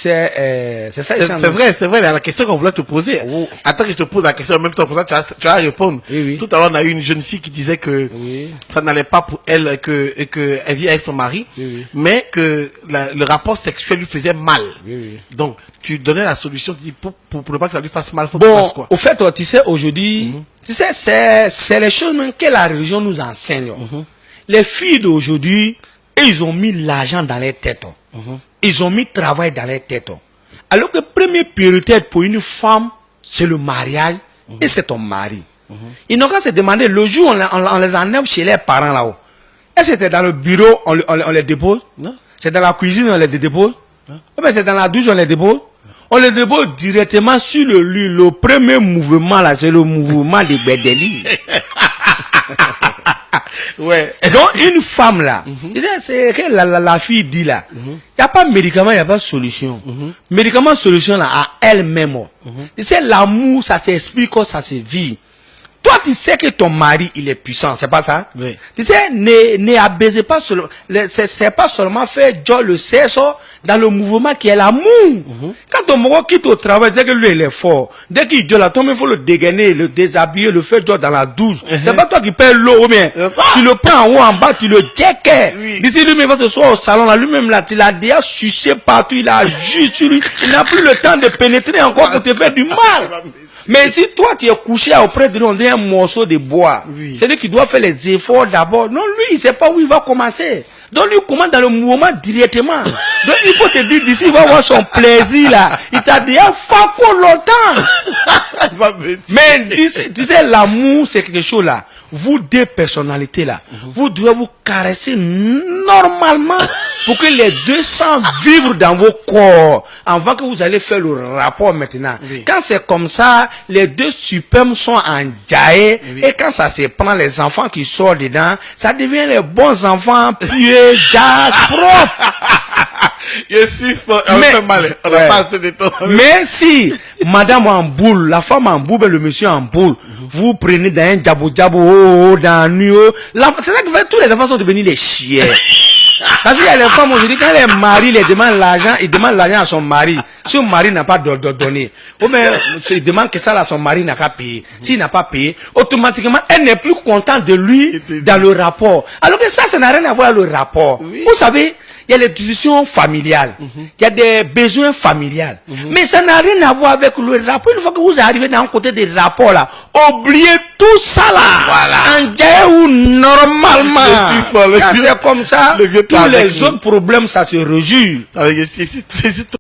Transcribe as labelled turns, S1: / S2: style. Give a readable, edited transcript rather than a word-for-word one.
S1: C'est ça.
S2: C'est vrai, la question qu'on voulait te poser.
S1: Oh.
S2: Attends que je te pose la question en même temps, pour ça tu vas répondre.
S1: Oui.
S2: Tout à l'heure, on a eu une jeune fille qui disait que ça n'allait pas pour elle, que elle vit avec son mari, mais que le rapport sexuel lui faisait mal. Donc, tu donnais la solution, tu dis, pour ne pas que ça lui fasse mal, faut qu'il fasse quoi?
S1: Au fait, tu sais, aujourd'hui, tu sais, c'est les choses même que la religion nous enseigne. Les filles d'aujourd'hui, ils ont mis l'argent dans les têtes. Ils ont mis le travail dans les têtes. Alors que première priorité pour une femme, c'est le mariage et c'est ton mari. Ils n'ont qu'à se demander, le jour où on les enlève chez les parents là-haut, est-ce que c'est dans le bureau, on les dépose? C'est dans la cuisine, on les dépose? Ou bien c'est dans la douche, on les dépose? On les dépose directement sur le lit. Le premier mouvement là, c'est le mouvement des Bédéli.
S2: Ouais.
S1: Donc une femme là, c'est que la fille dit là, il n'y a pas de médicament, il n'y a pas de solution. Médicament, solution là, à elle-même. Tu sais, l'amour, ça s'explique, ça se vit. Toi, tu sais que ton mari, il est puissant, c'est pas ça?
S2: Oui.
S1: Tu sais, ne abaisez pas seulement, c'est pas seulement faire Dieu le sexe dans le mouvement qui est l'amour. Quand ton mari quitte au travail, tu sais que lui, il est fort. Dès qu'il dit là, toi, il faut le dégainer, le déshabiller, le faire Dieu dans la douche. C'est pas toi qui perds l'eau, ou bien. Tu le prends en haut, en bas, tu le dégaines. D'ici lui-même, il va se soir au salon, là, lui-même, là, tu l'as déjà sucé partout, il a juste sur lui. Il n'a plus le temps de pénétrer encore pour te faire du mal. Mais si toi tu es couché auprès de lui, on dit un morceau de bois, c'est lui qui doit faire les efforts d'abord. Non, lui, il ne sait pas où il va commencer. Donc lui, il commence dans le mouvement directement. Donc il faut te dire, d'ici, il va avoir son plaisir là. Il t'a déjà fait longtemps. Mais d'ici, tu sais, l'amour, c'est quelque chose là. Vous deux personnalités là, vous devez vous caresser normalement pour que les deux sentent vivre dans vos corps avant que vous allez faire le rapport maintenant. Quand c'est comme ça, les deux superbes sont en jaillet et quand ça se prend, les enfants qui sortent dedans, ça devient les bons enfants pieux, jazz, propres.
S2: Je suis fort, on n'a pas assez de temps.
S1: Mais si madame en boule, la femme en boule, le monsieur en boule, vous prenez dans un djabo, dans nuit, c'est ça que fait, tous les enfants sont devenus des chiens. Parce qu'il y a les femmes aujourd'hui, quand les maris les demandent l'argent, ils demandent l'argent à son mari. Si son mari n'a pas donné, ou bien il demande que ça là, son mari n'a qu'à payer. S'il n'a pas payé, automatiquement, elle n'est plus contente de lui dans le rapport. Alors que ça n'a rien à voir avec le rapport. Vous savez, il y a les discussions familiales, il y a des besoins familiales. Mais ça n'a rien à voir avec le rapport. Une fois que vous arrivez dans un côté des rapports là, oubliez tout ça là. Voilà. En guerre ou normalement. Quand c'est comme ça, tous les autres problèmes, ça se réjouit.